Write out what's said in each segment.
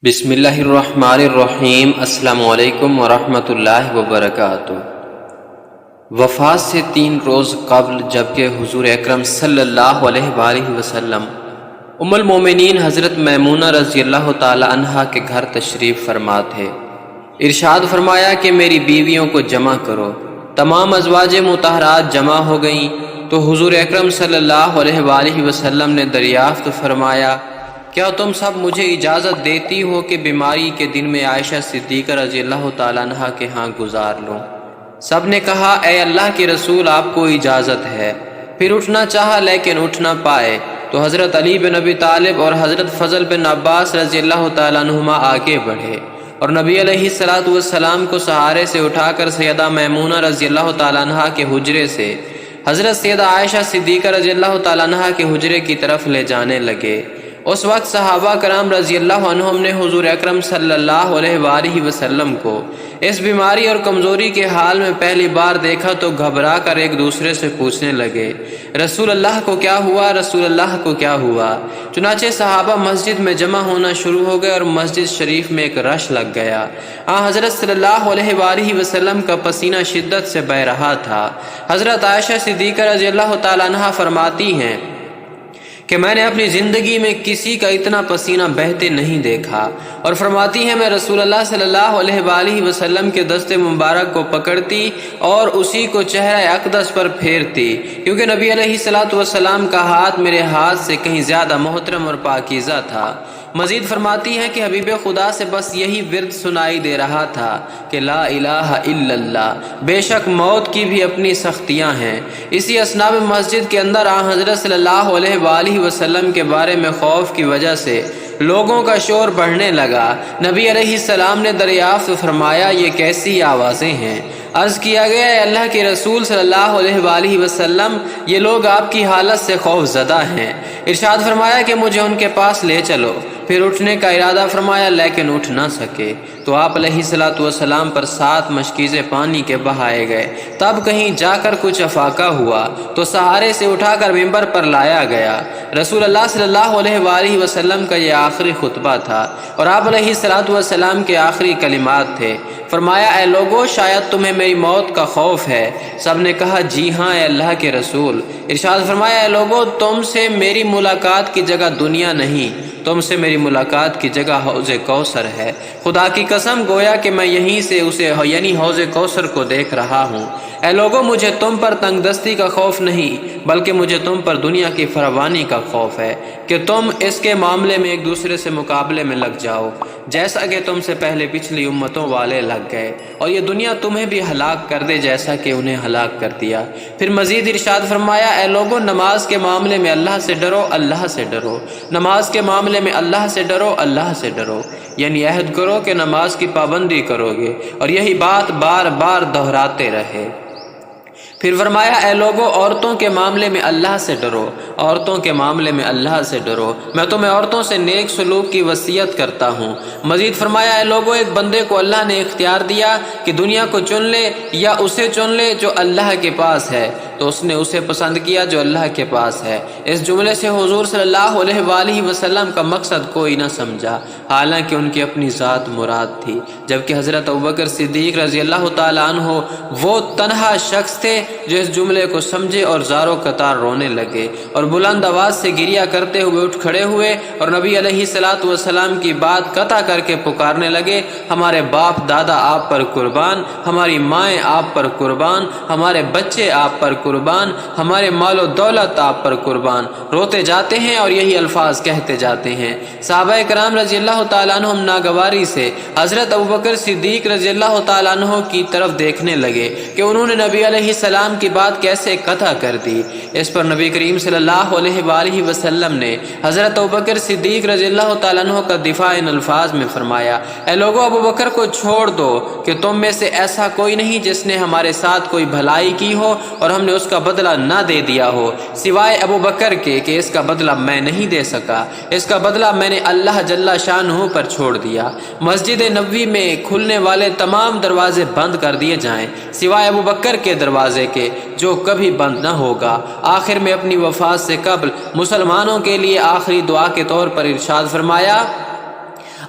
بسم اللہ الرحمن الرحیم۔ السلام علیکم ورحمۃ اللہ وبرکاتہ۔ وفات سے 3 روز قبل جبکہ حضور اکرم صلی اللہ علیہ وآلہ وسلم ام المومنین حضرت میمونہ رضی اللہ تعالی عنہا کے گھر تشریف فرما تھے، ارشاد فرمایا کہ میری بیویوں کو جمع کرو۔ تمام ازواج مطہرات جمع ہو گئیں تو حضور اکرم صلی اللہ علیہ وآلہ وسلم نے دریافت فرمایا، کیا تم سب مجھے اجازت دیتی ہو کہ بیماری کے دن میں عائشہ صدیقہ رضی اللہ تعالیٰ عنہ کے ہاں گزار لوں؟ سب نے کہا، اے اللہ کے رسول، آپ کو اجازت ہے۔ پھر اٹھنا چاہا لیکن اٹھ نہ پائے تو حضرت علی بن ابی طالب اور حضرت فضل بن عباس رضی اللہ تعالیٰ عنہما آگے بڑھے اور نبی علیہ السلام کو سہارے سے اٹھا کر سیدہ میمونہ رضی اللہ تعالیٰ عنہ کے حجرے سے حضرت سیدہ عائشہ صدیقہ رضی اللہ تعالیٰ عنہ کے حجرے کی طرف لے جانے لگے۔ اس وقت صحابہ کرام رضی اللہ عنہم نے حضور اکرم صلی اللہ علیہ وآلہ وسلم کو اس بیماری اور کمزوری کے حال میں پہلی بار دیکھا تو گھبرا کر ایک دوسرے سے پوچھنے لگے، رسول اللہ کو کیا ہوا؟ رسول اللہ کو کیا ہوا؟ چنانچہ صحابہ مسجد میں جمع ہونا شروع ہو گئے اور مسجد شریف میں ایک رش لگ گیا۔ حضرت صلی اللہ علیہ وآلہ وسلم کا پسینہ شدت سے بہہ رہا تھا۔ حضرت عائشہ صدیقہ رضی اللہ تعالیٰ عنہا فرماتی ہیں کہ میں نے اپنی زندگی میں کسی کا اتنا پسینہ بہتے نہیں دیکھا، اور فرماتی ہیں میں رسول اللہ صلی اللہ علیہ وآلہ وسلم کے دست مبارک کو پکڑتی اور اسی کو چہرہ اقدس پر پھیرتی، کیونکہ نبی علیہ السلام کا ہاتھ میرے ہاتھ سے کہیں زیادہ محترم اور پاکیزہ تھا۔ مزید فرماتی ہیں کہ حبیب خدا سے بس یہی ورد سنائی دے رہا تھا کہ لا الہ الا اللہ، بے شک موت کی بھی اپنی سختیاں ہیں۔ اسی اثناء میں مسجد کے اندر حضرت صلی اللہ علیہ وآلہ وسلم کے بارے میں خوف کی وجہ سے لوگوں کا شور بڑھنے لگا۔ نبی علیہ السلام نے دریافت فرمایا، یہ کیسی آوازیں ہیں؟ عرض کیا گیا، اے اللہ کے رسول صلی اللہ علیہ وآلہ وسلم، یہ لوگ آپ کی حالت سے خوف زدہ ہیں۔ ارشاد فرمایا کہ مجھے ان کے پاس لے چلو۔ پھر اٹھنے کا ارادہ فرمایا لیکن اٹھ نہ سکے تو آپ علیہ السلام پر 7 مشکیزیں پانی کے بہائے گئے۔ تب کہیں جا کر کچھ افاقہ ہوا تو سہارے سے اٹھا کر ممبر پر لایا گیا۔ رسول اللہ صلی اللہ علیہ وآلہ وسلم کا یہ آخری خطبہ تھا اور آپ علیہ السلام کے آخری کلمات تھے۔ فرمایا، اے لوگو، شاید تمہیں میری موت کا خوف ہے؟ سب نے کہا، جی ہاں اے اللہ کے رسول۔ ارشاد فرمایا، اے لوگو، تم سے میری ملاقات کی جگہ دنیا نہیں، تم سے میری ملاقات کی جگہ حوض کوثر ہے۔ خدا کی قسم، گویا کہ میں یہیں سے اسے یعنی حوض کوثر کو دیکھ رہا ہوں۔ اے لوگو، مجھے تم پر تنگ دستی کا خوف نہیں بلکہ مجھے تم پر دنیا کی فراوانی کا خوف ہے کہ تم اس کے معاملے میں ایک دوسرے سے مقابلے میں لگ جاؤ، جیسا کہ تم سے پہلے پچھلی امتوں والے لگ گئے، اور یہ دنیا تمہیں بھی ہلاک کر دے جیسا کہ انہیں ہلاک کر دیا۔ پھر مزید ارشاد فرمایا، اے لوگو، نماز کے معاملے میں اللہ سے ڈرو، اللہ سے ڈرو، نماز کے معاملے میں اللہ سے ڈرو، اللہ سے ڈرو، یعنی عہد کرو کہ نماز کی پابندی کرو گے اور یہی بات بار بار دہراتے رہے۔ پھر فرمایا، اے لوگو، عورتوں کے معاملے میں اللہ سے ڈرو، عورتوں کے معاملے میں اللہ سے ڈرو، میں تمہیں عورتوں سے نیک سلوک کی وصیت کرتا ہوں۔ مزید فرمایا، اے لوگو، ایک بندے کو اللہ نے اختیار دیا کہ دنیا کو چن لے یا اسے چن لے جو اللہ کے پاس ہے، تو اس نے اسے پسند کیا جو اللہ کے پاس ہے۔ اس جملے سے حضور صلی اللہ علیہ وآلہ وسلم کا مقصد کوئی نہ سمجھا، حالانکہ ان کی اپنی ذات مراد تھی، جبکہ حضرت ابوبکر صدیق رضی اللہ تعالیٰ عنہ وہ تنہا شخص تھے جو اس جملے کو سمجھے اور زاروں قطار رونے لگے اور بلند آواز سے گریہ کرتے ہوئے اٹھ کھڑے ہوئے اور نبی علیہ السلام کی بات قطع کر کے پکارنے لگے، ہمارے باپ دادا آپ پر قربان، ہماری مائیں آپ پر قربان، ہمارے بچے آپ پر قربان، ہمارے مال و دولت آپ پر قربان۔ روتے جاتے ہیں اور یہی الفاظ کہتے جاتے ہیں۔ صحابہ کرام رضی اللہ تعالیٰ عنہم ناگواری سے حضرت ابوبکر صدیق رضی اللہ تعالیٰ عنہ کی طرف دیکھنے لگے کہ انہوں نے نبی علیہ السلام کی بات کیسے قطع کر دی۔ اس پر نبی کریم صلی اللہ علیہ وآلہ وسلم نے حضرت ابوبکر صدیق رضی اللہ تعالیٰ عنہ کا دفاع ان الفاظ میں فرمایا، اے لوگو، ابوبکر کو چھوڑ دو کہ تم میں سے ایسا کوئی نہیں جس نے ہمارے ساتھ کوئی بھلائی کی ہو اور ہم نے اس کا بدلہ نہ دے دیا ہو، سوائے ابوبکر کے کہ اس کا بدلہ میں نہیں دے سکا، اس کا بدلہ میں نے اللہ جل شانہ پر چھوڑ دیا۔ مسجد نبوی میں کھلنے والے تمام دروازے بند کر دیے جائیں سوائے ابوبکر کے دروازے کے جو کبھی بند نہ ہوگا۔ آخر میں اپنی وفات سے قبل مسلمانوں کے لیے آخری دعا کے طور پر ارشاد فرمایا،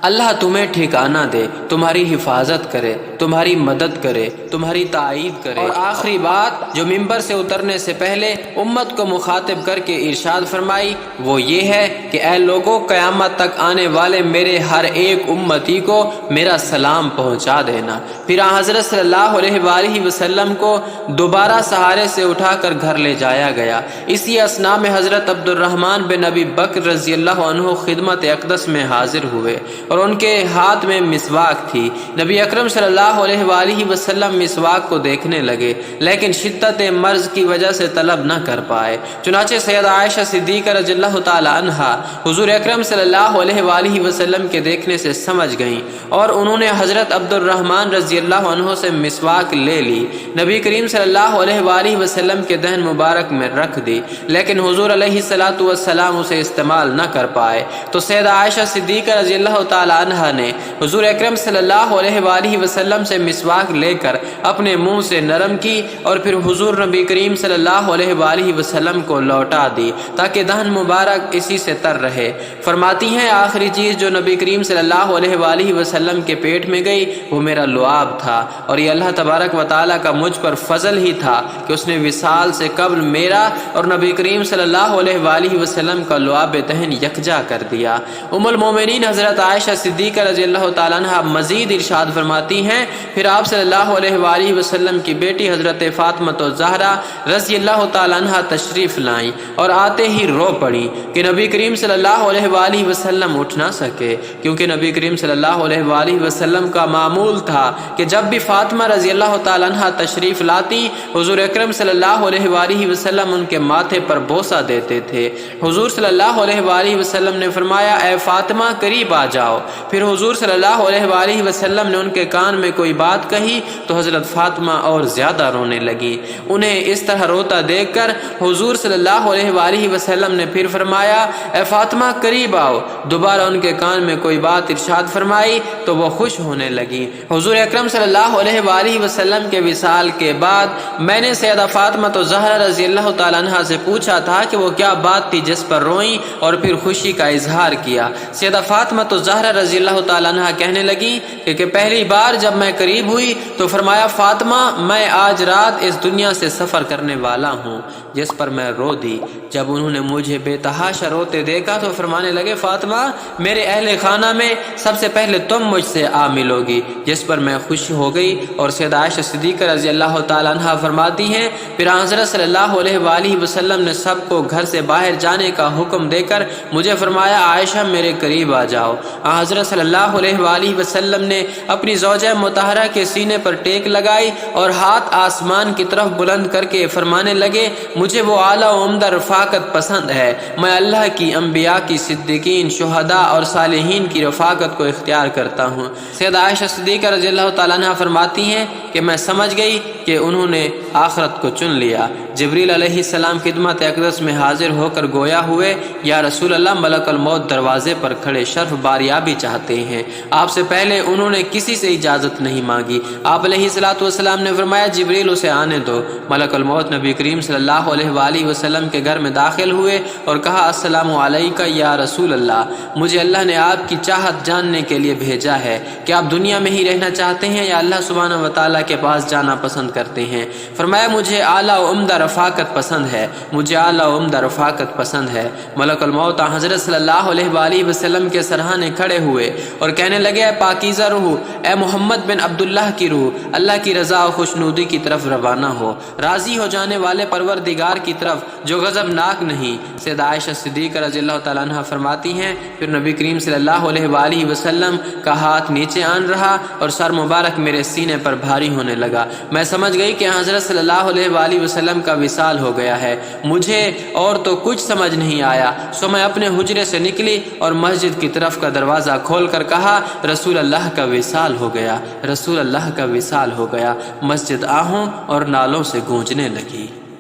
اللہ تمہیں ٹھکانہ دے، تمہاری حفاظت کرے، تمہاری مدد کرے، تمہاری تائید کرے۔ اور آخری بات جو ممبر سے اترنے سے پہلے امت کو مخاطب کر کے ارشاد فرمائی وہ یہ ہے کہ اے لوگوں، قیامت تک آنے والے میرے ہر ایک امتی کو میرا سلام پہنچا دینا۔ پھر حضرت صلی اللہ علیہ وآلہ وسلم کو دوبارہ سہارے سے اٹھا کر گھر لے جایا گیا۔ اسی اثناء میں حضرت عبد الرحمن بن ابی بکر رضی اللہ عنہ خدمت اقدس میں حاضر ہوئے اور ان کے ہاتھ میں مسواک تھی۔ نبی اکرم صلی اللہ علیہ وآلہ وسلم مسواک کو دیکھنے لگے لیکن شدت مرض کی وجہ سے طلب نہ کر پائے۔ چنانچہ سیدہ عائشہ صدیقہ رضی اللہ تعالی عنہا حضور اکرم صلی اللہ علیہ وآلہ وسلم کے دیکھنے سے سمجھ گئیں اور انہوں نے حضرت عبد الرحمن رضی اللہ عنہ سے مسواک لے لی، نبی کریم صلی اللہ علیہ وآلہ وسلم کے دہن مبارک میں رکھ دی، لیکن حضور علیہ السلام اسے استعمال نہ کر پائے تو سیدہ عائشہ صدیقہ رضی اللہ تعالی عنہا نے حضور اکرم صلی اللہ علیہ وآلہ وسلم سے مسواک لے کر اپنے منہ سے نرم کی اور پھر حضور نبی کریم صلی اللہ علیہ وآلہ وسلم کو لوٹا دی تاکہ دہن مبارک اسی سے تر رہے۔ فرماتی ہیں آخری چیز جو نبی کریم صلی اللہ علیہ وآلہ وسلم کے پیٹ میں گئی وہ میرا لعاب تھا، اور یہ اللہ تبارک و تعالیٰ کا مجھ پر فضل ہی تھا کہ اس نے وصال سے قبل میرا اور نبی کریم صلی اللہ علیہ وآلہ وسلم کا لعاب دہن یکجا کر دیا۔ ام المومنین حضرت عائشہ صدیقہ رضی اللہ تعالیٰ عنہ مزید ارشاد فرماتی ہیں پھر آپ صلی اللہ علیہ وآلہ وسلم کی بیٹی حضرت فاطمہ الزہرا رضی اللہ تعالیٰ عنہ تشریف لائیں اور آتے ہی رو پڑی کہ نبی کریم صلی اللہ علیہ وآلہ وسلم اٹھ نہ سکے، کیونکہ نبی کریم صلی اللہ علیہ وآلہ وسلم کا معمول تھا کہ جب بھی فاطمہ رضی اللہ تعالیٰ عنہ تشریف لاتی حضور اکرم صلی اللہ علیہ وآلہ وسلم ان کے ماتھے پر بوسہ دیتے تھے۔ حضور صلی اللہ علیہ وآلہ وسلم نے فرمایا اے فاطمہ قریب آ جاؤ۔ پھر حضور صلی اللہ علیہ وآلہ وسلم نے ان کے کان میں کوئی بات کہی تو حضرت فاطمہ اور زیادہ رونے لگی۔ انہیں اس طرح روتا دیکھ کر حضور صلی اللہ علیہ وآلہ وسلم نے پھر فرمایا اے فاطمہ قریب آؤ۔ دوبارہ ان کے کان میں کوئی بات ارشاد فرمائی تو وہ خوش ہونے لگی۔ حضور اکرم صلی اللہ علیہ وآلہ وسلم کے وصال کے بعد میں نے سیدہ فاطمہ الزہرا رضی اللہ تعالیٰ عنہ سے پوچھا تھا کہ وہ کیا بات تھی جس پر روئیں اور پھر خوشی کا اظہار کیا۔ سیدہ فاطمہ الزہرا رضی اللہ تعالیٰ عنہ کہنے لگی کہ پہلی بار جب میں قریب ہوئی تو فرمایا فاطمہ میں آج رات اس دنیا سے سفر کرنے والا ہوں، جس پر میں رو دی۔ جب انہوں نے مجھے بے تحاشا روتے دیکھا تو فرمانے لگے فاطمہ میرے اہل خانہ میں سب سے پہلے تم مجھ سے آ ملو گی، جس پر میں خوش ہو گئی۔ اور سیدہ عائشہ صدیقہ رضی اللہ تعالیٰ عنہ فرماتی ہیں پھر حضرت صلی اللہ علیہ وآلہ وسلم نے سب کو گھر سے باہر جانے کا حکم دے کر مجھے فرمایا عائشہ میرے قریب آ جاؤ۔ حضرت صلی اللہ علیہ وآلہ وسلم نے اپنی زوجہ مطہرہ کے سینے پر ٹیک لگائی اور ہاتھ آسمان کی طرف بلند کر کے فرمانے لگے مجھے وہ اعلیٰ و عمدہ رفاقت پسند ہے، میں اللہ کی، انبیاء کی، صدیقین، شہداء اور صالحین کی رفاقت کو اختیار کرتا ہوں۔ سیدہ عائشہ صدیقہ رضی اللہ تعالیٰ عنہ فرماتی ہیں کہ میں سمجھ گئی کہ انہوں نے آخرت کو چن لیا۔ جبریل علیہ السلام خدمت اقدس میں حاضر ہو کر گویا ہوئے یا رسول اللہ ملک الموت دروازے پر کھڑے شرف باریابی چاہتے ہیں۔ آپ سے پہلے انہوں نے کسی سے اجازت نہیں مانگی۔ آپ علیہ السلام نے فرمایا جبریل اسے آنے دو۔ ملک الموت نبی کریم صلی اللہ علیہ وآلہ وسلم کے گھر میں داخل ہوئے اور کہا السلام علیکہ یا رسول اللہ، مجھے اللہ نے آپ کی چاہت جاننے کے لیے بھیجا ہے کہ آپ دنیا میں ہی رہنا چاہتے ہیں یا اللہ سبحانہ و تعالیٰ کے پاس جانا پسند کرتے ہیں؟ فرمایا مجھے اعلیٰ و عمدہ رفاقت پسند ہے، مجھے اعلیٰ و عمدہ رفاقت پسند ہے۔ ملک الموت حضرت صلی اللہ علیہ وآلہ وسلم کے سرہانے کھڑے ہوئے اور کہنے لگے اے پاکیزہ روح، اے محمد بن عبداللہ کی روح، اللہ کی رضا و خوشنودی کی طرف روانہ ہو، راضی ہو جانے والے پروردگار کی طرف جو غضبناک نہیں۔ سیدہ عائشہ صدیقہ رضی اللہ تعالیٰ عنہ فرماتی ہیں پھر نبی کریم صلی اللہ علیہ وآلہ وسلم کا ہاتھ نیچے آن رہا اور سر مبارک میرے سینے پر بھاری ہونے لگا۔ میں سمجھ گئی کہ حضرت صلی اللہ علیہ وآلہ وسلم کا وصال ہو گیا ہے، مجھے اور تو کچھ سمجھ نہیں آیا، سو میں اپنے حجرے سے نکلی اور مسجد کی طرف کا دروازہ کھول کر کہا رسول اللہ کا وصال ہو گیا، رسول اللہ کا وصال ہو گیا۔ مسجد آہوں اور نالوں سے گونجنے لگی۔